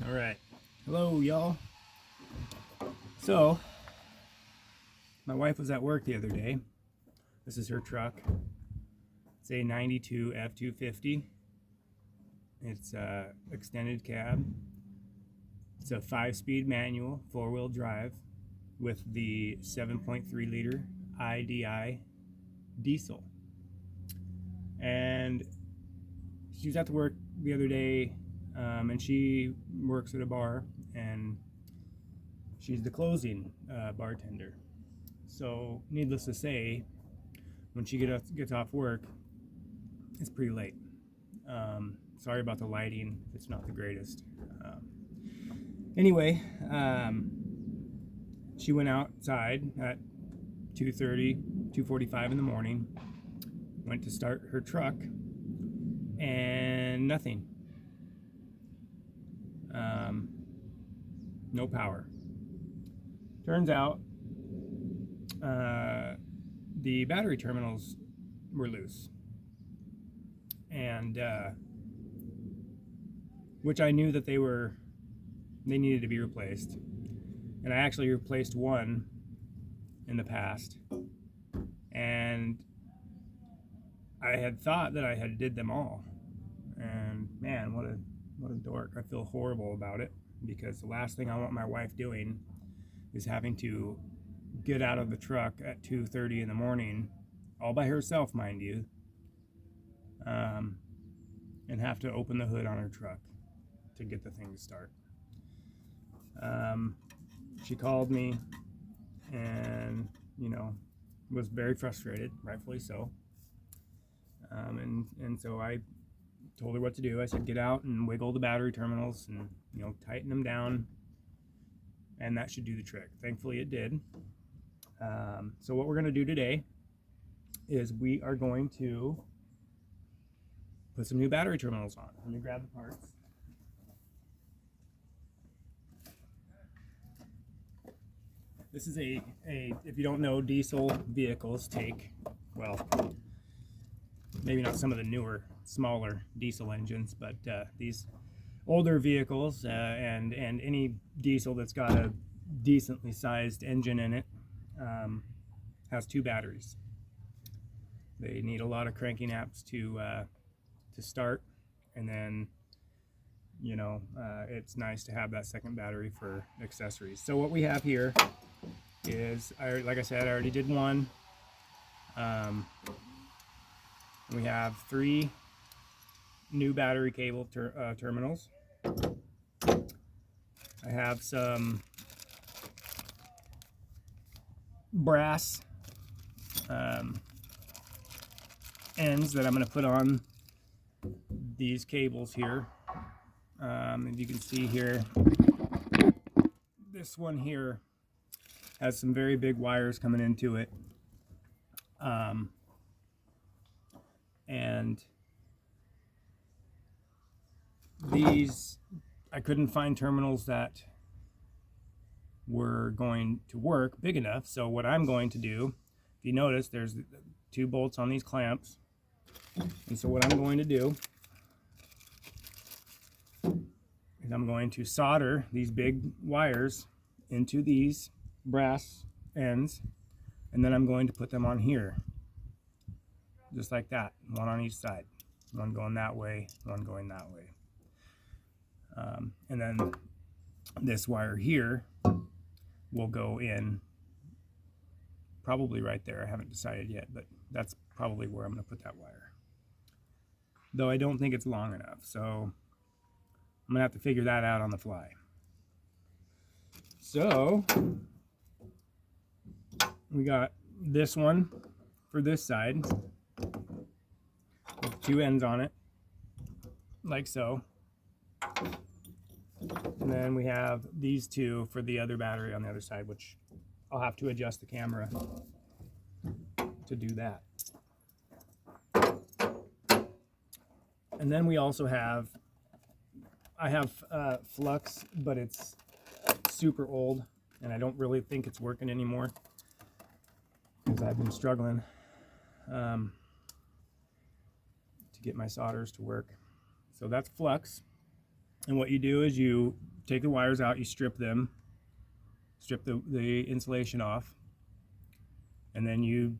All right. Hello, y'all. So, my wife was at work the other day. This is her truck. It's a 92 F250. It's a extended cab. It's a 5-speed manual, 4-wheel drive with the 7.3 liter IDI diesel. And she was at the work the other day, and she works at a bar, and she's the closing bartender. So, needless to say, when she gets off work, it's pretty late. Sorry about the lighting; it's not the greatest. Anyway, she went outside at 2:30, 2:45 in the morning. Went to start her truck, and nothing. No power. Turns out the battery terminals were loose, and which I knew that they needed to be replaced. And I actually replaced one in the past, and I had thought that I had did them all. And man, what a dork. I feel horrible about it, because the last thing I want my wife doing is having to get out of the truck at 2:30 in the morning, all by herself, mind you, and have to open the hood on her truck to get the thing to start. She called me and, was very frustrated, rightfully so. And so I told her what to do. I said, get out and wiggle the battery terminals and, tighten them down, and that should do the trick. Thankfully it did. So what we're going to do today is we are going to put some new battery terminals on. Let me grab the parts. This is a if you don't know, diesel vehicles take, well, maybe not some of the newer, smaller diesel engines, but these older vehicles and any diesel that's got a decently sized engine in it has 2 batteries. They need a lot of cranking amps to start, and then it's nice to have that second battery for accessories. So what we have here is, like I said, I already did one. We have 3 new battery cable terminals. I have some brass ends that I'm going to put on these cables here. As you can see here, this one here has some very big wires coming into it. And these, I couldn't find terminals that were going to work big enough. So what I'm going to do, if you notice, there's 2 bolts on these clamps. And so what I'm going to do is I'm going to solder these big wires into these brass ends, and then I'm going to put them on here, just like that, one on each side, one going that way, one going that way. And then this wire here will go in probably right there. I haven't decided yet, but that's probably where I'm going to put that wire, though I don't think it's long enough, so I'm going to have to figure that out on the fly. So we got this one for this side with 2 ends on it, like so. And then we have these 2 for the other battery on the other side, which I'll have to adjust the camera to do that. And then we also have, I have flux, but it's super old, and I don't really think it's working anymore, because I've been struggling to get my solders to work. So that's flux. And what you do is you take the wires out, you strip them, strip the insulation off, and then you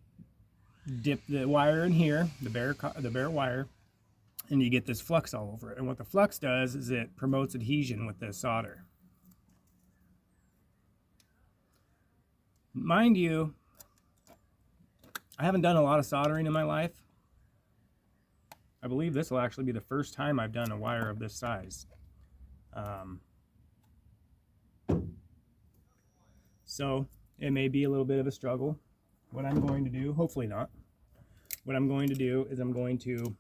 dip the wire in here, the bare wire, and you get this flux all over it. And what the flux does is it promotes adhesion with the solder. Mind you, I haven't done a lot of soldering in my life. I believe this will actually be the first time I've done a wire of this size. So it may be a little bit of a struggle. What I'm going to do, hopefully not, what I'm going to do is I'm going to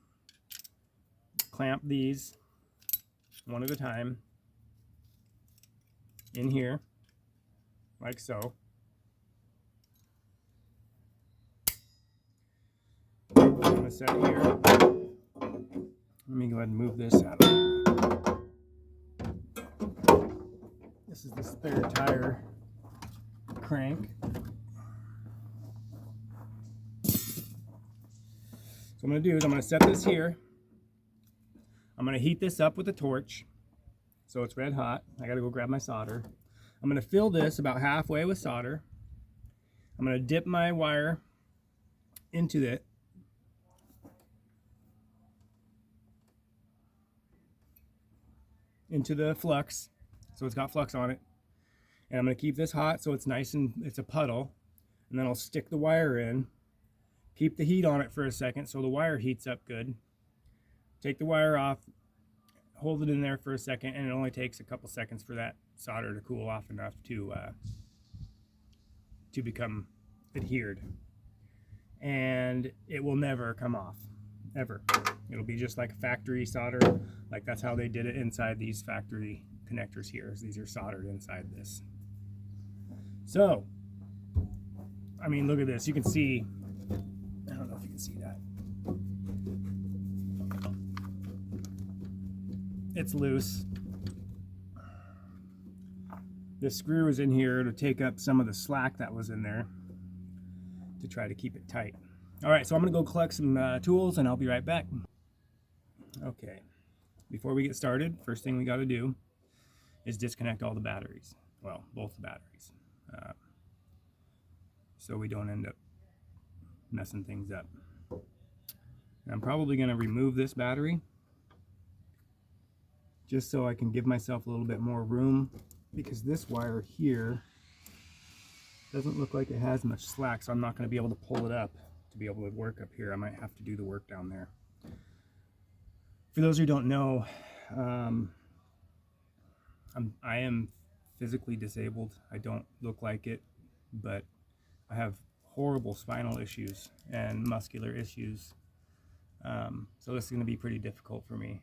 clamp these one at a time in here, like so. I'm going to set it here. Let me go ahead and move this out. This is the spare tire crank. So what I'm going to do is I'm going to set this here. I'm going to heat this up with a torch so it's red hot. I got to go grab my solder. I'm going to fill this about halfway with solder. I'm going to dip my wire into it. Into the flux, so it's got flux on it, and I'm going to keep this hot so it's nice and it's a puddle, and then I'll stick the wire in, keep the heat on it for a second so the wire heats up good, take the wire off, hold it in there for a second, and it only takes a couple seconds for that solder to cool off enough to become adhered, and it will never come off, ever. It'll be just like a factory solder, like that's how they did it inside these factory connectors here. These are soldered inside this. So, I mean, look at this. You can see, I don't know if you can see that. It's loose. This screw is in here to take up some of the slack that was in there to try to keep it tight. All right, so I'm gonna go collect some tools and I'll be right back. Okay, before we get started, first thing we got to do is disconnect all the batteries. Well, both the batteries, so we don't end up messing things up. And I'm probably going to remove this battery just so I can give myself a little bit more room, because this wire here doesn't look like it has much slack, so I'm not going to be able to pull it up to be able to work up here. I might have to do the work down there. For those who don't know, I am physically disabled. I don't look like it, but I have horrible spinal issues and muscular issues. So this is going to be pretty difficult for me.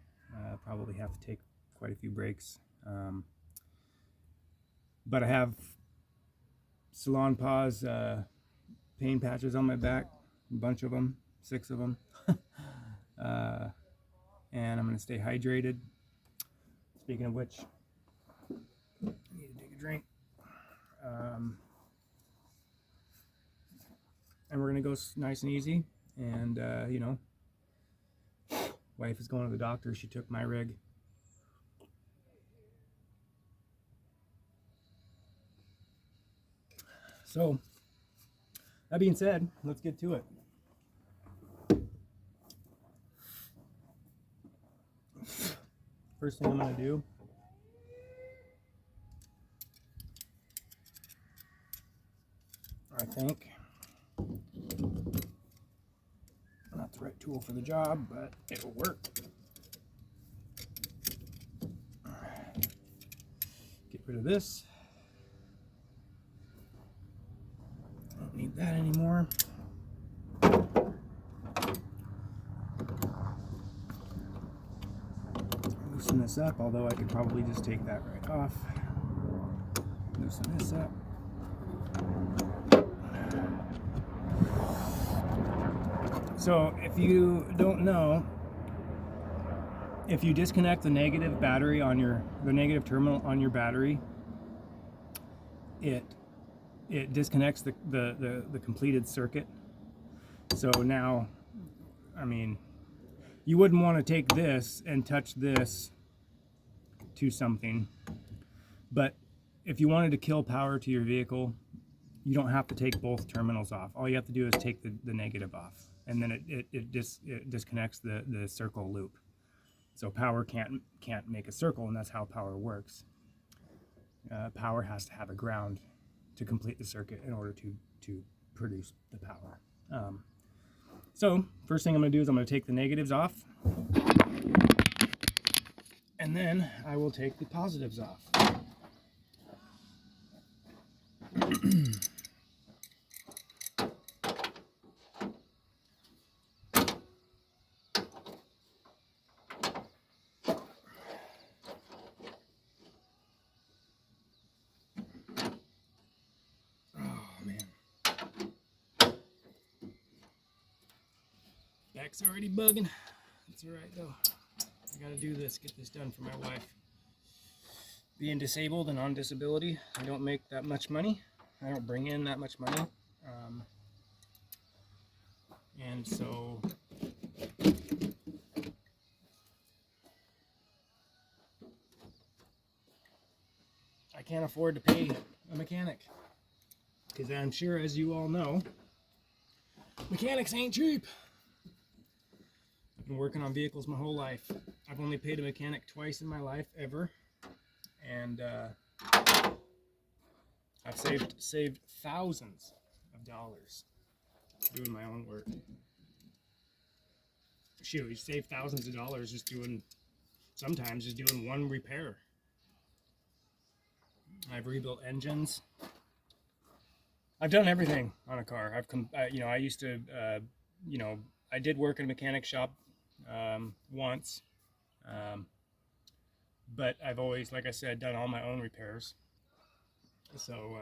Probably have to take quite a few breaks. But I have Salon Paws pain patches on my back, a bunch of them, 6 of them. And I'm going to stay hydrated. Speaking of which, I need to take a drink. And we're going to go nice and easy. And, you know, wife is going to the doctor. She took my rig. So, that being said, let's get to it. First thing I'm going to do I think, not the right tool for the job, but it will work. Get rid of this. Don't need that anymore. Loosen this up, although I could probably just take that right off. Loosen this up. So if you don't know, if you disconnect the negative battery on the negative terminal on your battery, it disconnects the completed circuit. So now, I mean, you wouldn't want to take this and touch this to something. But if you wanted to kill power to your vehicle, you don't have to take both terminals off. All you have to do is take the negative off, and then it disconnects the circle loop. So power can't make a circle, and that's how power works. Power has to have a ground to complete the circuit in order to produce the power. So first thing I'm going to do is I'm going to take the negatives off, and then I will take the positives off. Back's already bugging. It's alright though. I gotta do this, get this done for my wife. Being disabled and on disability, I don't make that much money. I don't bring in that much money. And so I can't afford to pay a mechanic. Because I'm sure, as you all know, mechanics ain't cheap. I've been working on vehicles my whole life. I've only paid a mechanic twice in my life, ever. And I've saved thousands of dollars doing my own work. Shoot, you save thousands of dollars sometimes just doing one repair. I've rebuilt engines. I've done everything on a car. I used to, I did work in a mechanic shop once, but I've always, like I said, done all my own repairs. So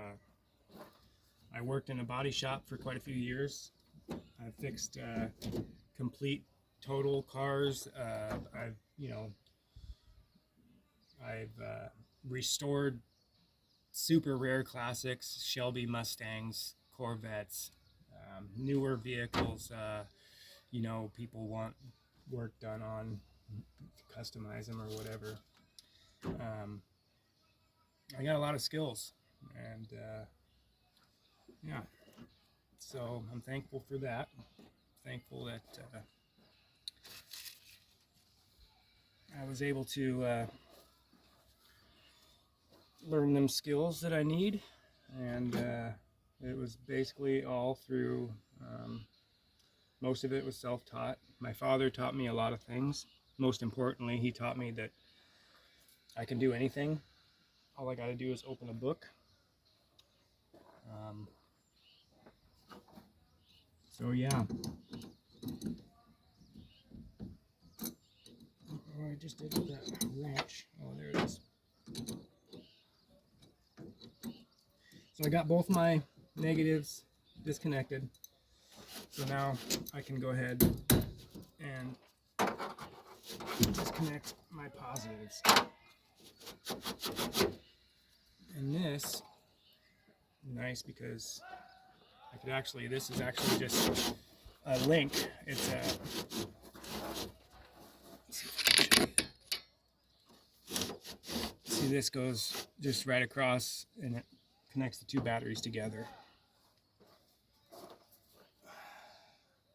I worked in a body shop for quite a few years. I fixed complete, total cars. I've restored super rare classics, Shelby Mustangs, Corvettes, newer vehicles. People want work done on, customize them or whatever. I got a lot of skills, and yeah, so I'm thankful for that. Thankful that I was able to learn them skills that I need, and it was basically all through, most of it was self-taught. My father taught me a lot of things. Most importantly, he taught me that I can do anything. All I gotta do is open a book. So yeah. Oh, I just did with that wrench. Oh, there it is. So I got both my negatives disconnected. So now I can go ahead and disconnect my positives. And this, nice because I could actually, this is actually just a link. It's a, see, this goes just right across and it connects the two batteries together.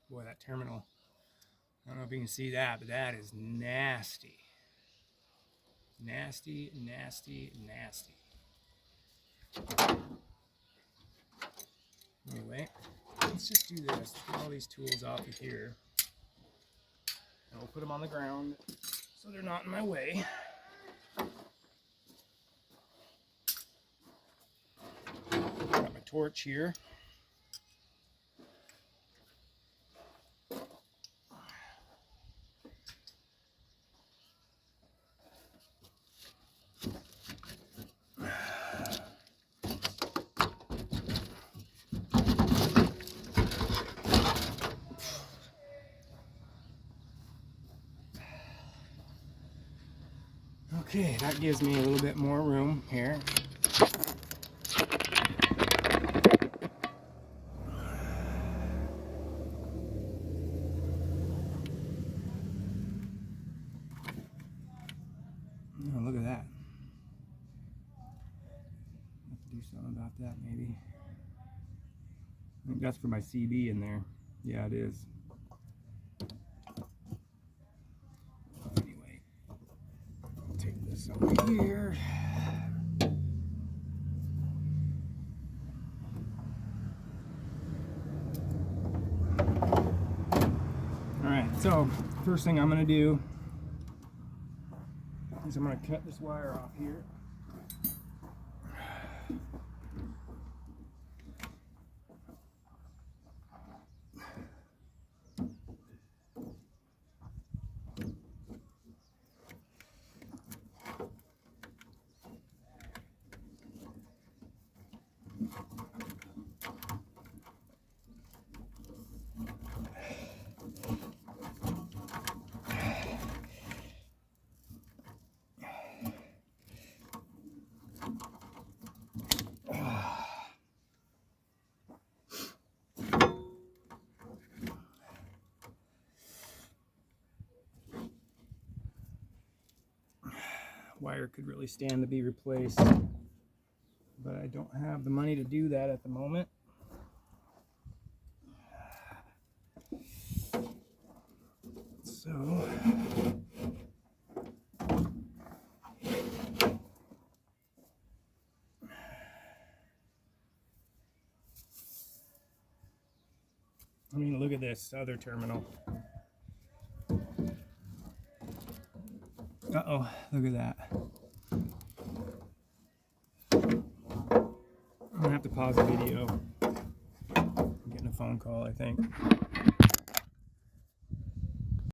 Boy, that terminal, I don't know if you can see that, but that is nasty. Nasty, nasty, nasty. Anyway, let's just do this. Let's get all these tools off of here. And we'll put them on the ground so they're not in my way. Got my torch here. Okay, that gives me a little bit more room here. Oh, look at that. Have to do something about that, maybe. I think that's for my CB in there. Yeah, it is. Anyway, I'll take this over here. Alright, so first thing I'm going to do is I'm going to cut this wire off here. Wire could really stand to be replaced, but I don't have the money to do that at the moment. So I mean, look at this other terminal. Uh-oh, look at that. I'm gonna have to pause the video. I'm getting a phone call, I think.